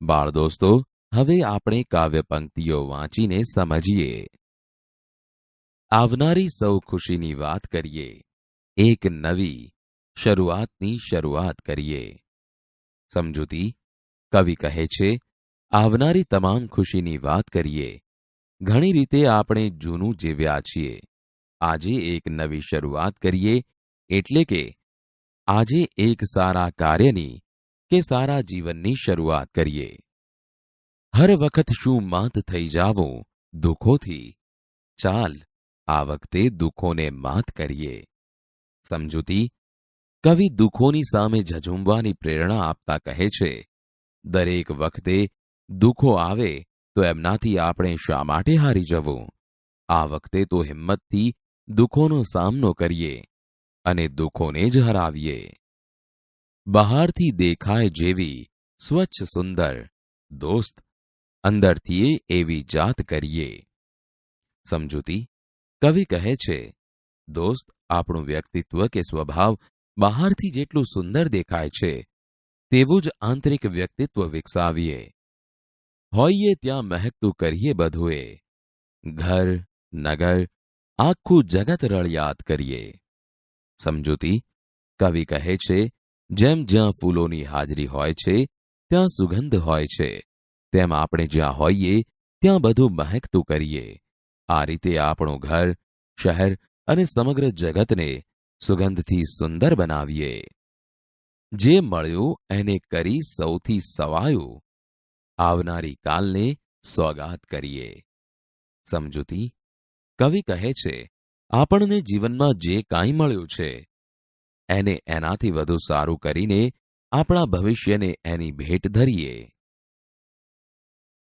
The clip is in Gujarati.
બાળ દોસ્તો, હવે આપણે કાવ્ય પંક્તિઓ વાંચીને સમજીએ. આવનારી સૌ ખુશીની વાત કરીએ, એક નવી શરૂઆતની શરૂઆત કરીએ. સમજૂતી. કવિ કહે છે, આવનારી તમામ ખુશીની વાત કરીએ. ઘણી રીતે આપણે જૂનું જીવ્યા છીએ. આજે એક નવી શરૂઆત કરીએ, એટલે કે આજે એક સારા કાર્યની કે સારા જીવનની શરૂઆત કરીએ. હર વખત શું માત થઈ જાવું દુઃખોથી, ચાલ આ વખતે દુઃખોને માત કરીએ. સમજૂતી. કવિ દુઃખોની સામે ઝઝૂમવાની પ્રેરણા આપતા કહે છે, દરેક વખતે દુઃખો આવે તો એમનાથી આપણે શા માટે હારી જવું? આ વખતે તો હિંમતથી દુઃખોનો સામનો કરીએ અને દુઃખોને જ હરાવીએ. બહારથી દેખાય જેવી સ્વચ્છ સુંદર દોસ્ત, અંદરથી એવી જાત કરીએ. સમજૂતી. કવિ કહે છે, દોસ્ત, આપણું વ્યક્તિત્વ કે સ્વભાવ બહારથી જેટલું સુંદર દેખાય છે, તેવું જ આંતરિક વ્યક્તિત્વ વિકસાવીએ. હોઈએ ત્યાં મહેકતું કરીએ બધુએ, ઘર, નગર, આખું જગત રળિયાત કરીએ. સમજૂતી. કવિ કહે છે, જેમ જ્યાં ફૂલોની હાજરી હોય છે ત્યાં સુગંધ હોય છે, તેમ આપણે જ્યાં હોઈએ ત્યાં બધું મહેકતું કરીએ. આ રીતે આપણું ઘર, શહેર અને સમગ્ર જગતને સુગંધથી સુંદર બનાવીએ. જે મળ્યું એને કરી સૌથી સવાયું, આવનારી કાલને સોગાત કરીએ. સમજૂતી. કવિ કહે છે, આપણને જીવનમાં જે કાંઈ મળ્યું છે એને એનાથી વધુ સારું કરીને આપણા ભવિષ્યને એની ભેટ ધરીએ.